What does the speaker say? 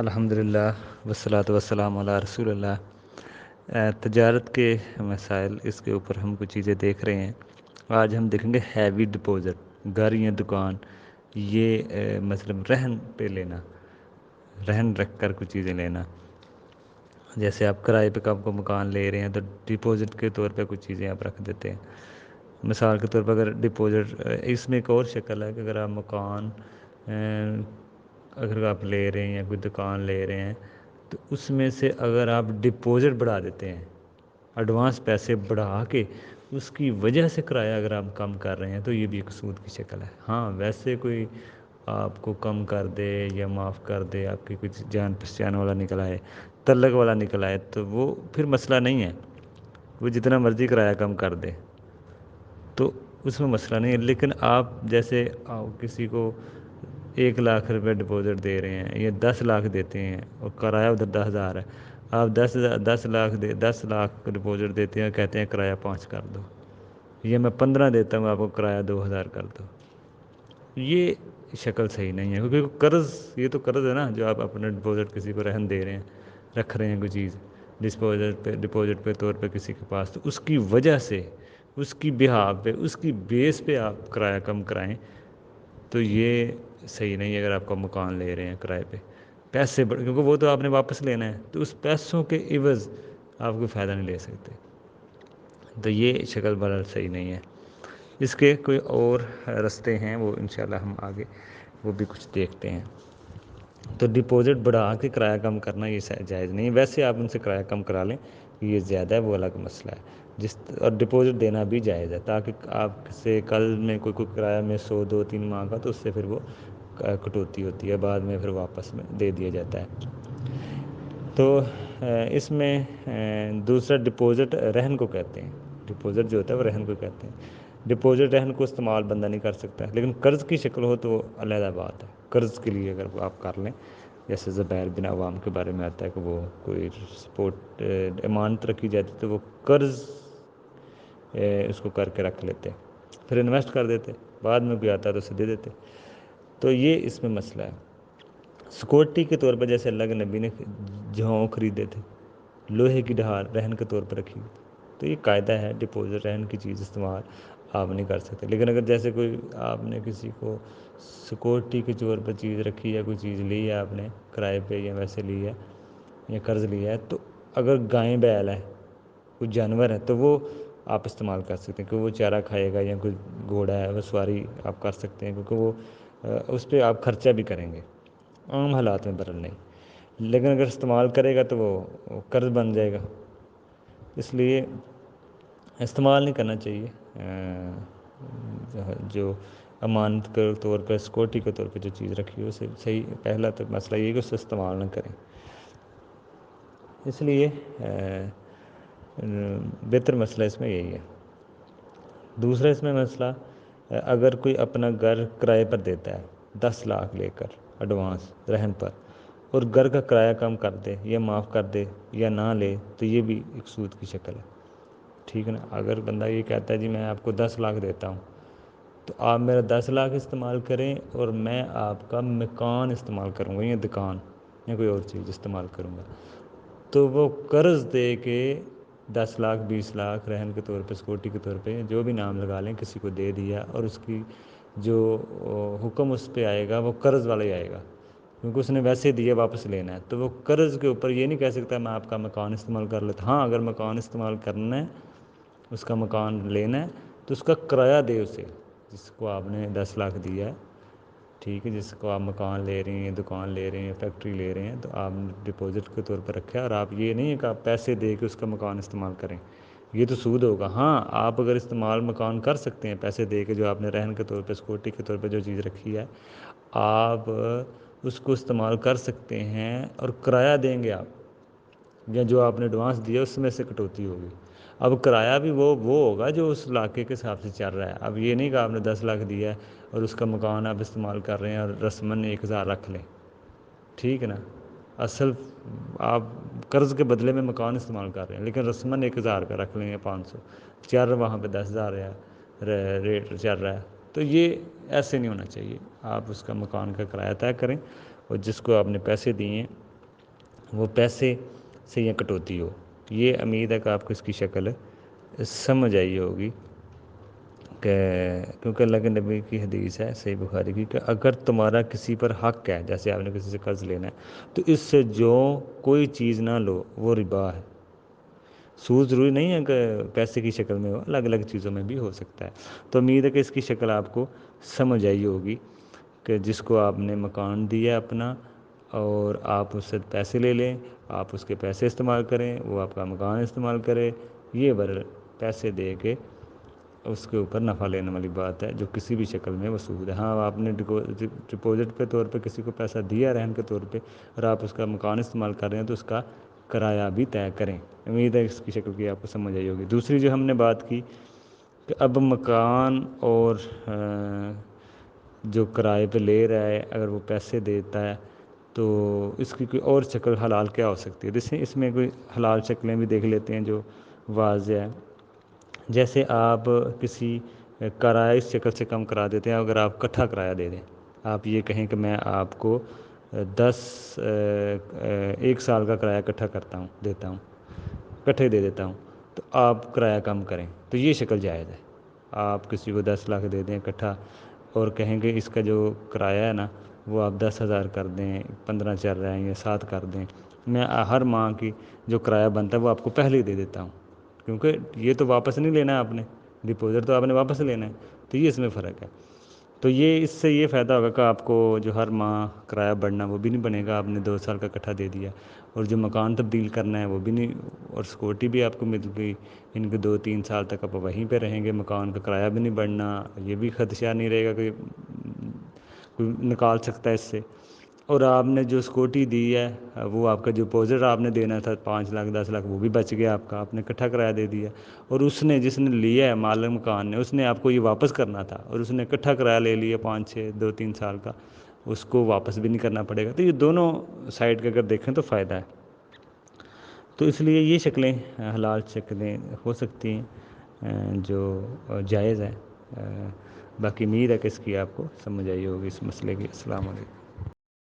الحمدللہ والصلاۃ والسلام علی رسول اللہ۔ تجارت کے مسائل، اس کے اوپر ہم کچھ چیزیں دیکھ رہے ہیں۔ آج ہم دیکھیں گے ہیوی ڈپوزٹ، گھر یا دکان، یہ مطلب رہن پہ لینا، رہن رکھ کر کچھ چیزیں لینا۔ جیسے آپ کرائے پہ آپ کو مکان لے رہے ہیں تو ڈپوزٹ کے طور پہ کچھ چیزیں آپ رکھ دیتے ہیں۔ مثال کے طور پر اگر ڈپوزٹ، اس میں ایک اور شکل ہے کہ اگر آپ مکان اگر آپ لے رہے ہیں یا کوئی دکان لے رہے ہیں تو اس میں سے اگر آپ ڈپوزٹ بڑھا دیتے ہیں، ایڈوانس پیسے بڑھا کے اس کی وجہ سے کرایہ اگر آپ کم کر رہے ہیں تو یہ بھی ایک سود کی شکل ہے۔ ہاں، ویسے کوئی آپ کو کم کر دے یا معاف کر دے، آپ کی کچھ جان پہچان والا نکل آئے، تعلق والا نکل آئے، تو وہ پھر مسئلہ نہیں ہے، وہ جتنا مرضی کرایہ کم کر دے تو اس میں مسئلہ نہیں ہے۔ لیکن آپ جیسے کسی کو 1 لاکھ روپے ڈپوزٹ دے رہے ہیں یا 10 لاکھ دیتے ہیں اور کرایہ ادھر 10,000 ہے، آپ 10 لاکھ ڈپوزٹ دیتے ہیں اور کہتے ہیں کرایہ 5 کر دو، یا میں 15 دیتا ہوں آپ کو کرایہ 2,000 کر دو، یہ شکل صحیح نہیں ہے۔ کیونکہ قرض، یہ تو قرض ہے نا، جو آپ اپنا ڈپوزٹ کسی کو رہن دے رہے ہیں، رکھ رہے ہیں کوئی چیز ڈپوزٹ پہ طور پہ کسی کے پاس، تو اس کی وجہ سے، اس کی بہاف پہ، اس کی بیس پہ آپ کرایہ کم کرائیں تو یہ صحیح نہیں ہے۔ اگر آپ کا مکان لے رہے ہیں کرائے پہ، پیسے کیونکہ وہ تو آپ نے واپس لینا ہے، تو اس پیسوں کے عوض آپ کوئی فائدہ نہیں لے سکتے، تو یہ شکل بہرحال صحیح نہیں ہے۔ اس کے کوئی اور رستے ہیں، وہ انشاءاللہ ہم آگے وہ بھی کچھ دیکھتے ہیں۔ تو ڈپوزٹ بڑھا کے کرایہ کم کرنا یہ جائز نہیں ہے۔ ویسے آپ ان سے کرایہ کم کرا لیں، یہ زیادہ ہے، وہ الگ مسئلہ ہے۔ اور ڈپوزٹ دینا بھی جائز ہے، تاکہ آپ سے کل میں کوئی کرایہ میں 100 2 3 ماہ کا، تو اس سے پھر وہ کٹوتی ہوتی ہے، بعد میں پھر واپس میں دے دیا جاتا ہے۔ تو اس میں دوسرا ڈپوزٹ رہن کو کہتے ہیں، ڈپوزٹ جو ہوتا ہے وہ رہن کو کہتے ہیں۔ ڈپوزٹ رہن کو استعمال بندہ نہیں کر سکتا، لیکن قرض کی شکل ہو تو علیحدہ بات ہے۔ قرض کے لیے اگر آپ کر لیں، جیسے زبیر بن عوام کے بارے میں آتا ہے کہ وہ کوئی سپورٹ امانت رکھی جاتی تو وہ قرض اس کو کر کے رکھ لیتے، پھر انویسٹ کر دیتے، بعد میں کوئی آتا تو اسے دے دیتے، تو یہ اس میں مسئلہ ہے۔ سیکورٹی کے طور پر جیسے اللہ کے نبی نے جھاؤں خریدے تھے، لوہے کی ڈھال رہن کے طور پر رکھی، تو یہ قاعدہ ہے، ڈپوزٹ رہن کی چیز استعمال آپ نہیں کر سکتے۔ لیکن اگر جیسے کوئی آپ نے کسی کو سیکورٹی کے طور پر چیز رکھی ہے، کوئی چیز لی ہے آپ نے کرائے پہ یا ویسے لی ہے یا قرض لیا ہے، تو اگر گائیں بیل ہے، کوئی جانور ہے، تو وہ آپ استعمال کر سکتے ہیں، کیونکہ وہ چارہ کھائے گا، یا کوئی گھوڑا ہے وہ سواری آپ کر سکتے ہیں، کیونکہ وہ اس پہ آپ خرچہ بھی کریں گے، عام حالات میں برل نہیں۔ لیکن اگر استعمال کرے گا تو وہ قرض بن جائے گا، اس لیے استعمال نہیں کرنا چاہیے۔ جو امانت کے طور پر، سیکورٹی کے طور پہ جو چیز رکھی ہے، اسے صحیح، پہلا تو مسئلہ یہ ہے کہ اسے استعمال نہ کریں، اس لیے بہتر مسئلہ اس میں یہی ہے۔ دوسرا اس میں مسئلہ، اگر کوئی اپنا گھر کرائے پر دیتا ہے 10 لاکھ لے کر ایڈوانس رہن پر، اور گھر کا کرایہ کم کر دے یا معاف کر دے یا نہ لے، تو یہ بھی ایک سود کی شکل ہے، ٹھیک ہے نا۔ اگر بندہ یہ کہتا ہے جی میں آپ کو 10 لاکھ دیتا ہوں، تو آپ میرا 10 لاکھ استعمال کریں اور میں آپ کا مکان استعمال کروں گا یا دکان یا کوئی اور چیز استعمال کروں گا، تو وہ قرض دے کے 10 لاکھ 20 لاکھ رہن کے طور پہ، سیکورٹی کے طور پہ، جو بھی نام لگا لیں، کسی کو دے دیا، اور اس کی جو حکم اس پہ آئے گا وہ قرض والا ہی آئے گا، کیونکہ اس نے ویسے دیا، واپس لینا ہے، تو وہ قرض کے اوپر یہ نہیں کہہ سکتا میں آپ کا مکان استعمال کر لیتا۔ ہاں، اگر مکان استعمال کرنا ہے، اس کا مکان لینا ہے، تو اس کا کرایہ دے اسے، جس کو آپ نے 10 لاکھ دیا ہے، ٹھیک ہے، جس کو آپ مکان لے رہے ہیں، دکان لے رہے ہیں، فیکٹری لے رہے ہیں، تو آپ ڈپوزٹ کے طور پر رکھا ہے، اور آپ یہ نہیں ہے کہ آپ پیسے دے کے اس کا مکان استعمال کریں، یہ تو سود ہوگا۔ ہاں، آپ اگر استعمال مکان کر سکتے ہیں پیسے دے کے، جو آپ نے رہن کے طور پہ، سیکورٹی کے طور پہ جو چیز رکھی ہے، آپ اس کو استعمال کر سکتے ہیں، اور کرایہ دیں گے آپ، یا جو آپ نے ایڈوانس دیا اس میں سے کٹوتی ہوگی۔ اب کرایہ بھی وہ ہوگا جو اس علاقے کے حساب سے چل رہا ہے۔ اب یہ نہیں کہ آپ نے 10 لاکھ دیا ہے اور اس کا مکان آپ استعمال کر رہے ہیں اور رسماً 1,000 رکھ لیں، ٹھیک ہے نا۔ اصل آپ قرض کے بدلے میں مکان استعمال کر رہے ہیں، لیکن رسماً 1,000 کا رکھ لیں یا 500، چل وہاں پہ 10,000 ریٹ چل رہا ہے، تو یہ ایسے نہیں ہونا چاہیے۔ آپ اس کا مکان کا کرایہ طے کریں، اور جس کو آپ نے پیسے دیے ہیں وہ پیسے سے یا کٹوتی ہو۔ یہ امید ہے کہ آپ کو اس کی شکل سمجھ آئی ہوگی کہ کیونکہ اللہ کے نبی کی حدیث ہے صحیح بخاری کی کہ اگر تمہارا کسی پر حق ہے، جیسے آپ نے کسی سے قرض لینا ہے، تو اس سے جو کوئی چیز نہ لو وہ ربا ہے۔ سود ضروری نہیں ہے کہ پیسے کی شکل میں ہو، الگ الگ چیزوں میں بھی ہو سکتا ہے۔ تو امید ہے کہ اس کی شکل آپ کو سمجھ آئی ہوگی کہ جس کو آپ نے مکان دیا اپنا اور آپ اس سے پیسے لے لیں، آپ اس کے پیسے استعمال کریں، وہ آپ کا مکان استعمال کرے، یہ پیسے دے کے اس کے اوپر نفع لینے والی بات ہے جو کسی بھی شکل میں وہ سود ہے۔ ہاں آپ نے ڈپوزٹ کے طور پہ کسی کو پیسہ دیا رہن کے طور پہ اور آپ اس کا مکان استعمال کر رہے ہیں تو اس کا کرایہ بھی طے کریں۔ امید ہے اس کی شکل کی آپ کو سمجھ آئی ہوگی۔ دوسری جو ہم نے بات کی کہ اب مکان اور جو کرائے پہ لے رہا ہے اگر وہ پیسے دیتا ہے تو اس کی کوئی اور شکل حلال کیا ہو سکتی ہے؟ جیسے اس میں کوئی حلال شکلیں بھی دیکھ لیتے ہیں جو واضح ہے۔ جیسے آپ کسی کرایہ اس شکل سے کم کرا دیتے ہیں اگر آپ کٹھا کرایہ دے دیں، آپ یہ کہیں کہ میں آپ کو 1 سال کا کرایہ اکٹھا دیتا ہوں، کٹھے دے دیتا ہوں، تو آپ کرایہ کم کریں تو یہ شکل جائز ہے۔ آپ کسی کو 10 لاکھ دے دیں اکٹھا اور کہیں کہ اس کا جو کرایہ ہے نا وہ آپ 10,000 کر دیں، 15 چل رہے ہیں یا 7 کر دیں، میں ہر ماہ کی جو کرایہ بنتا ہے وہ آپ کو پہلے ہی دے دیتا ہوں، کیونکہ یہ تو واپس نہیں لینا ہے آپ نے، ڈپوزٹ تو آپ نے واپس لینا ہے، تو یہ اس میں فرق ہے۔ تو یہ اس سے یہ فائدہ ہوگا کہ آپ کو جو ہر ماہ کرایہ بڑھنا وہ بھی نہیں بنے گا، آپ نے 2 سال کا اکٹھا دے دیا، اور جو مکان تبدیل کرنا ہے وہ بھی نہیں، اور سیکورٹی بھی آپ کو مل گئی، ان کے 2-3 سال تک آپ وہیں پہ رہیں گے، مکان کا کرایہ بھی نہیں بڑھنا، یہ بھی خدشہ نہیں رہے گا کہ کوئی نکال سکتا ہے اس سے، اور آپ نے جو سیکورٹی دی ہے وہ آپ کا جو ڈپوزٹ آپ نے دینا تھا 5 لاکھ 10 لاکھ وہ بھی بچ گیا آپ کا، آپ نے اکٹھا کرایہ دے دیا، اور جس نے لیا ہے مالک مکان نے اس نے آپ کو یہ واپس کرنا تھا اور اس نے اکٹھا کرایہ لے لیا 5-6 2-3 سال کا، اس کو واپس بھی نہیں کرنا پڑے گا۔ تو یہ دونوں سائڈ کے اگر دیکھیں تو فائدہ ہے، تو اس لیے یہ شکلیں حلال شکلیں ہو سکتی ہیں جو جائز ہیں۔ باقی امید ہے کہ اس کی آپ کو سمجھ آئی ہوگی اس مسئلے کی۔ السلام علیکم۔